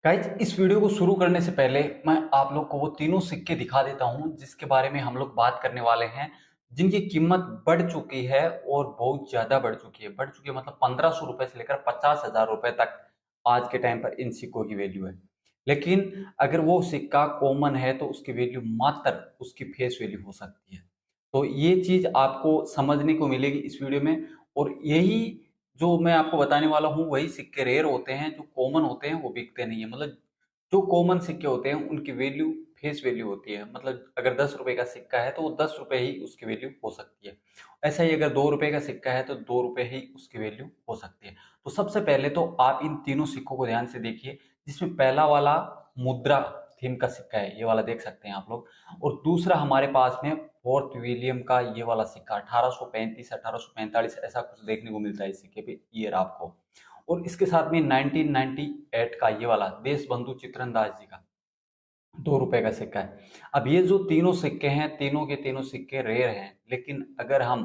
Guys इस video को शुरू करने से पहले मैं आप लोग को वो तीनों सिक्के दिखा देता हूं जिसके बारे में हम लोग बात करने वाले हैं, जिनकी कीमत बढ़ चुकी है और बहुत ज्यादा बढ़ चुकी है मतलब 1500 रुपए से लेकर 50,000 रुपए तक आज के टाइम पर इन सिक्कों की वैल्यू है। लेकिन अगर वो सिक्का कॉमन है तो उसकी वैल्यू मात्र उसकी फेस वैल्यू हो सकती है। तो ये चीज आपको समझने को मिलेगी इस वीडियो में। और यही जो मैं आपको बताने वाला हूँ वही सिक्के रेयर होते हैं, जो कॉमन होते हैं वो बिकते नहीं है। मतलब जो कॉमन सिक्के होते हैं उनकी वैल्यू फेस वैल्यू होती है। मतलब अगर 10 रुपए का सिक्का है तो वो 10 रुपए ही उसकी वैल्यू हो सकती है। ऐसा ही अगर 2 रुपए का सिक्का है तो 2 रुपए ही उसकी वैल्यू हो सकती है। तो सबसे पहले तो आप इन तीनों सिक्कों को ध्यान से देखिए, जिसमें पहला वाला मुद्रा थीम का सिक्का है, ये वाला देख सकते हैं आप लोग। और दूसरा हमारे पास में फोर्थ विलियम का ये वाला सिक्का 1835 1845 ऐसा कुछ देखने को मिलता है इस सिक्के पे ईयर आपको। और इसके साथ में 1998 का ये वाला देश बंधु चित्रनदास जी का 2 रुपए का सिक्का है। अब ये जो तीनों सिक्के हैं, तीनों के तीनों सिक्के रेयर हैं, लेकिन अगर हम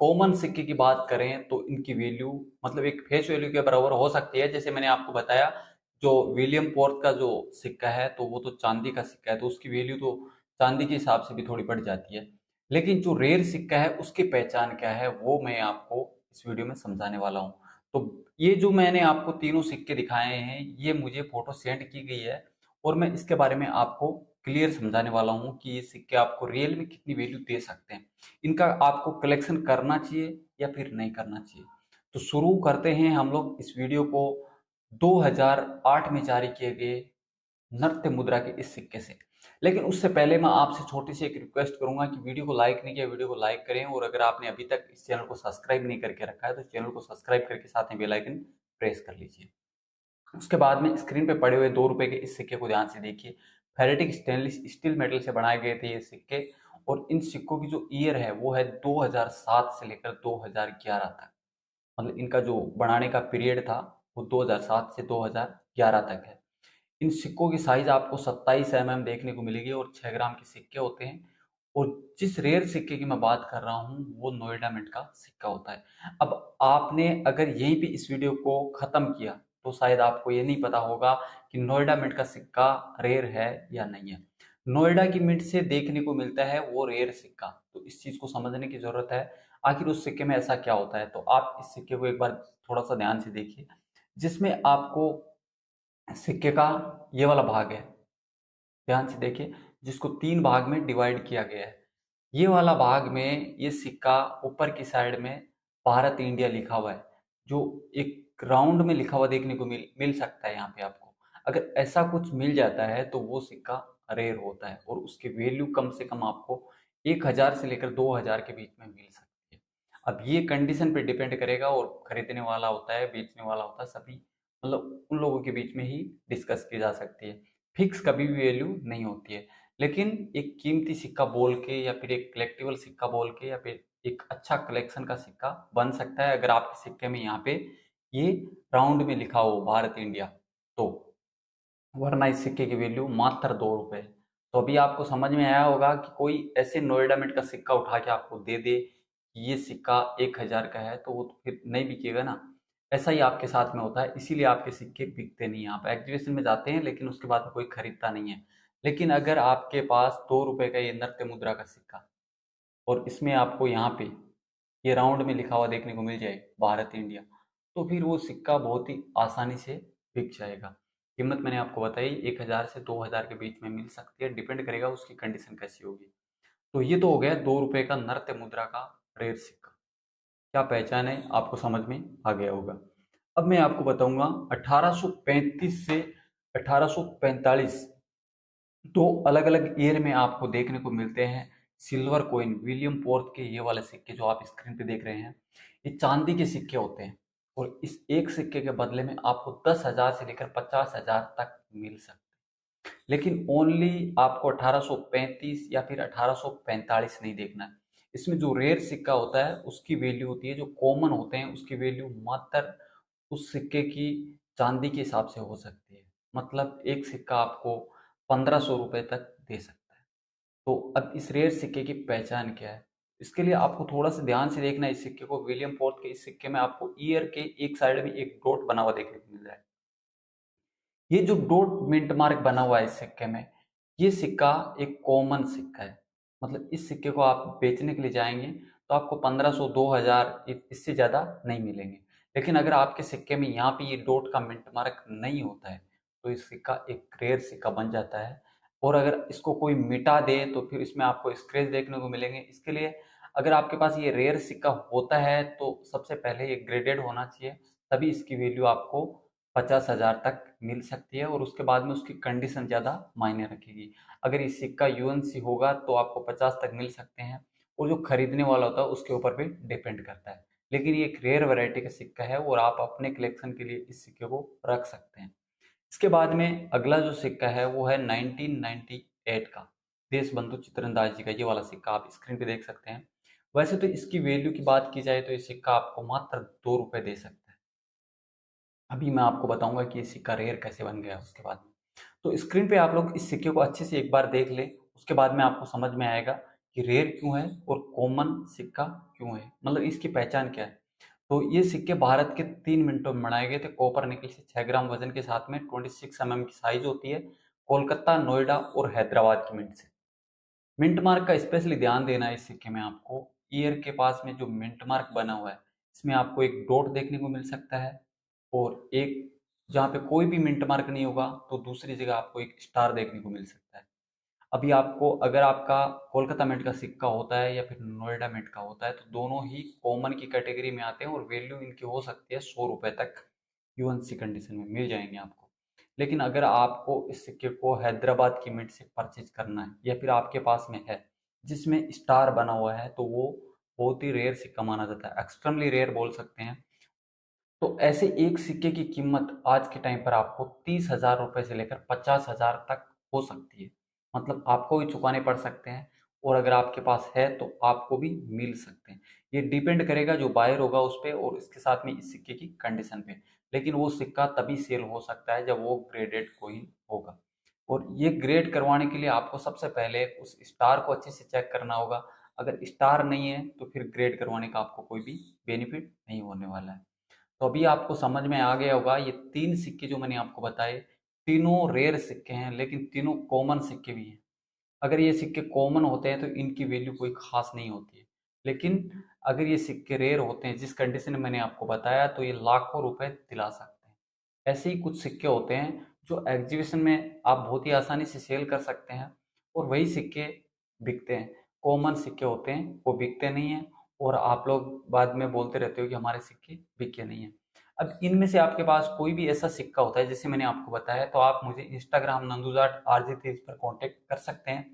कॉमन सिक्के की बात करें तो इनकी वैल्यू मतलब एक फेस वैल्यू के बराबर हो सकती है। जैसे मैंने आपको बताया, जो विलियम फोर्थ का जो सिक्का है तो वो तो चांदी का सिक्का है, तो उसकी वैल्यू तो चांदी के हिसाब से भी थोड़ी बढ़ जाती है। लेकिन जो रेयर सिक्का है उसकी पहचान क्या है वो मैं आपको इस वीडियो में समझाने वाला हूँ। तो ये जो मैंने आपको तीनों सिक्के दिखाए हैं, ये मुझे फोटो सेंड की गई है और मैं इसके बारे में आपको क्लियर समझाने वाला हूँ कि ये सिक्के आपको रियल में कितनी वैल्यू दे सकते हैं। इनका आपको कलेक्शन करना चाहिए या फिर नहीं करना चाहिए। तो शुरू करते हैं हम लोग इस वीडियो को 2008 में जारी किए गए नृत्य मुद्रा के इस सिक्के से। लेकिन उससे पहले मैं आपसे छोटी सी एक रिक्वेस्ट करूंगा कि वीडियो को लाइक नहीं किया, वीडियो को लाइक करें। और अगर आपने अभी तक इस चैनल को सब्सक्राइब नहीं करके रखा है तो चैनल को सब्सक्राइब करके साथ में बेल आइकन प्रेस कर लीजिए। उसके बाद में स्क्रीन पे पड़े हुए 2 रुपए के इस सिक्के को ध्यान से देखिए। फेरेटिक स्टेनलेस स्टील मेटल से बनाए गए थे ये सिक्के। और इन सिक्कों की जो ईयर है वो है 2007 से लेकर 2011 तक। मतलब इनका जो बनाने का पीरियड था वो 2007 से 2011 तक है। इन सिक्कों की साइज आपको 27 mm देखने को मिलेगी और 6 ग्राम के सिक्के होते हैं। और जिस रेयर सिक्के की मैं बात कर रहा हूँ वो नोएडा मिंट का सिक्का होता है। अब आपने अगर यहीं पे इस वीडियो को खत्म किया तो शायद आपको ये नहीं पता होगा कि नोएडा मिंट का सिक्का रेयर है या नहीं है। नोएडा की मिंट से देखने को मिलता है वो रेयर सिक्का, तो इस चीज को समझने की जरूरत है। आखिर उस सिक्के में ऐसा क्या होता है, तो आप इस सिक्के को एक बार थोड़ा सा ध्यान से देखिए, जिसमें आपको सिक्के का ये वाला भाग है, ध्यान से देखिए, जिसको 3 भाग में डिवाइड किया गया है। ये वाला भाग में ये सिक्का ऊपर की साइड में भारत इंडिया लिखा हुआ है, जो एक राउंड में लिखा हुआ देखने को मिल मिल सकता है यहाँ पे आपको। अगर ऐसा कुछ मिल जाता है तो वो सिक्का रेयर होता है और उसकी वैल्यू कम से कम आपको 1,000 से लेकर 2,000 के बीच में मिल सकती है। अब ये कंडीशन पे डिपेंड करेगा और खरीदने वाला होता है, बेचने वाला होता है, सभी मतलब उन लोगों के बीच में ही डिस्कस की जा सकती है। फिक्स कभी भी वैल्यू नहीं होती है। लेकिन एक कीमती सिक्का बोल के या फिर एक कलेक्टिबल सिक्का बोल के या फिर एक अच्छा कलेक्शन का सिक्का बन सकता है अगर आपके सिक्के में यहाँ पे ये राउंड में लिखा हो भारत इंडिया तो। वरना इस सिक्के की वैल्यू मात्र 2 रुपए। तो अभी आपको समझ में आया होगा कि कोई ऐसे नोएडा मिंट का सिक्का उठा के आपको दे दे कि ये सिक्का 1,000 का है तो वो तो फिर नहीं बिकेगा ना। ऐसा ही आपके साथ में होता है, इसीलिए आपके सिक्के बिकते नहीं हैं। आप एग्जीबिशन में जाते हैं लेकिन उसके बाद में कोई खरीदता नहीं है। लेकिन अगर आपके पास 2 रुपए का ये नृत्य मुद्रा का सिक्का और इसमें आपको यहाँ पे ये राउंड में लिखा हुआ देखने को मिल जाए भारत इंडिया, तो फिर वो सिक्का बहुत ही आसानी से बिक जाएगा। कीमत मैंने आपको बताई 1,000 से 2,000 के बीच में मिल सकती है, डिपेंड करेगा उसकी कंडीशन कैसी होगी। तो ये तो हो गया 2 रुपए का नृत्य मुद्रा का रेयर सिक्का। क्या पहचान है आपको समझ में आ गया होगा। अब मैं आपको बताऊंगा 1835 से 1845 दो अलग अलग ईयर में आपको देखने को मिलते हैं सिल्वर कॉइन विलियम फोर्थ के ये वाले सिक्के जो आप स्क्रीन पे देख रहे हैं। ये चांदी के सिक्के होते हैं और इस एक सिक्के के बदले में आपको 10,000 से लेकर 50,000 तक मिल सकते हैं। लेकिन ओनली आपको 1835 या फिर 1845 नहीं देखना है। इसमें जो रेयर सिक्का होता है उसकी वैल्यू होती है, जो कॉमन होते हैं उसकी वैल्यू मात्र उस सिक्के की चांदी के हिसाब से हो सकती है। मतलब एक सिक्का आपको 1,500 रुपए तक दे सकता है। तो अब इस रेयर सिक्के की पहचान क्या है, इसके लिए आपको थोड़ा सा ध्यान से देखना है इस सिक्के को। विलियम फोर्थ के इस सिक्के में आपको ईयर के एक साइड में एक डॉट बना हुआ देखने को मिल रहा है। ये जो डॉट मिंट मार्क बना हुआ है इस सिक्के में, ये सिक्का एक कॉमन सिक्का है। मतलब इस सिक्के को आप बेचने के लिए जाएंगे तो आपको 1500 2000 इससे ज़्यादा नहीं मिलेंगे। लेकिन अगर आपके सिक्के में यहाँ पे ये डॉट का मिंट मार्क नहीं होता है तो इस सिक्का एक रेयर सिक्का बन जाता है। और अगर इसको कोई मिटा दे तो फिर इसमें आपको स्क्रैच देखने को मिलेंगे। इसके लिए अगर आपके पास ये रेयर सिक्का होता है तो सबसे पहले ये ग्रेडेड होना चाहिए, तभी इसकी वैल्यू आपको 50,000 तक मिल सकती है और उसके बाद में उसकी कंडीशन ज़्यादा मायने रखेगी। अगर ये सिक्का यूएनसी होगा तो आपको 50 तक मिल सकते हैं और जो खरीदने वाला होता है उसके ऊपर भी डिपेंड करता है। लेकिन ये एक रेयर वैरायटी का सिक्का है और आप अपने कलेक्शन के लिए इस सिक्के को रख सकते हैं। इसके बाद में अगला जो सिक्का है वो है 1998 का देशबंधु चित्रंदाज जी का ये वाला सिक्का आप स्क्रीन पे देख सकते हैं। वैसे तो इसकी वैल्यू की बात की जाए तो ये सिक्का आपको मात्र 2 रुपये दे सकता है। अभी मैं आपको बताऊंगा कि ये सिक्का रेयर कैसे बन गया उसके बाद में। तो स्क्रीन पे आप लोग इस सिक्के को अच्छे से एक बार देख लें, उसके बाद में आपको समझ में आएगा कि रेयर क्यों है और कॉमन सिक्का क्यों है, मतलब इसकी पहचान क्या है। तो ये सिक्के भारत के 3 मिनटों में बनाए गए थे कॉपर निकल से 6 ग्राम वजन के साथ में 26 mm की साइज होती है। कोलकाता, नोएडा और हैदराबाद की मिंट से। मिंट मार्क का स्पेशली ध्यान देना है इस सिक्के में आपको। ईयर के पास में जो मिंट मार्क बना हुआ है इसमें आपको एक डॉट देखने को मिल सकता है और एक जहाँ पे कोई भी मिंट मार्क नहीं होगा तो दूसरी जगह आपको एक स्टार देखने को मिल सकता है। अभी आपको अगर आपका कोलकाता मिंट का सिक्का होता है या फिर नोएडा मिंट का होता है तो दोनों ही कॉमन की कैटेगरी में आते हैं और वैल्यू इनकी हो सकती है 100 रुपये तक यूएनसी कंडीशन में मिल जाएंगे आपको। लेकिन अगर आपको इस सिक्के को हैदराबाद की मिंट से परचेज करना है या फिर आपके पास में है जिसमें स्टार बना हुआ है तो वो बहुत ही रेयर सिक्का माना जाता है, एक्सट्रीमली रेयर बोल सकते हैं। तो ऐसे एक सिक्के की कीमत आज के टाइम पर आपको 30,000 रुपये से लेकर 50,000 तक हो सकती है। मतलब आपको भी चुकाने पड़ सकते हैं और अगर आपके पास है तो आपको भी मिल सकते हैं। ये डिपेंड करेगा जो बायर होगा उस पर और इसके साथ में इस सिक्के की कंडीशन पे। लेकिन वो सिक्का तभी सेल हो सकता है जब वो ग्रेडेड कोइन होगा। और ये ग्रेड करवाने के लिए आपको सबसे पहले उस स्टार को अच्छे से चेक करना होगा। अगर स्टार नहीं है तो फिर ग्रेड करवाने का आपको कोई भी बेनिफिट नहीं होने वाला है। तो अभी आपको समझ में आ गया होगा ये 3 सिक्के जो मैंने आपको बताए तीनों रेयर सिक्के हैं लेकिन तीनों कॉमन सिक्के भी हैं। अगर ये सिक्के कॉमन होते हैं तो इनकी वैल्यू कोई खास नहीं होती है। लेकिन अगर ये सिक्के रेयर होते हैं जिस कंडीशन में मैंने आपको बताया तो ये लाखों रुपए दिला सकते हैं। ऐसे ही कुछ सिक्के होते हैं जो एग्जीबिशन में आप बहुत ही आसानी से सेल कर सकते हैं और वही सिक्के बिकते हैं। कॉमन सिक्के होते हैं वो बिकते नहीं हैं और आप लोग बाद में बोलते रहते हो कि हमारे सिक्के बिके नहीं हैं। अब इनमें से आपके पास कोई भी ऐसा सिक्का होता है जैसे मैंने आपको बताया तो आप मुझे इंस्टाग्राम नंदुजाट RJ3 पर कांटेक्ट कर सकते हैं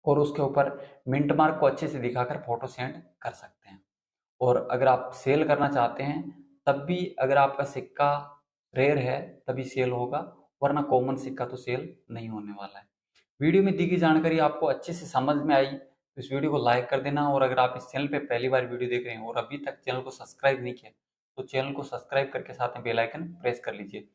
और उसके ऊपर मिंट मार्क को अच्छे से दिखाकर फोटो सेंड कर सकते हैं। और अगर आप सेल करना चाहते हैं तब भी अगर आपका सिक्का रेयर है तभी सेल होगा, वरना कॉमन सिक्का तो सेल नहीं होने वाला है। वीडियो में दी गई जानकारी आपको अच्छे से समझ में आई तो इस वीडियो को लाइक कर देना और अगर आप इस चैनल पे पहली बार वीडियो देख रहे हैं और अभी तक चैनल को सब्सक्राइब नहीं किया तो चैनल को सब्सक्राइब करके साथ में बेल आइकन प्रेस कर लीजिए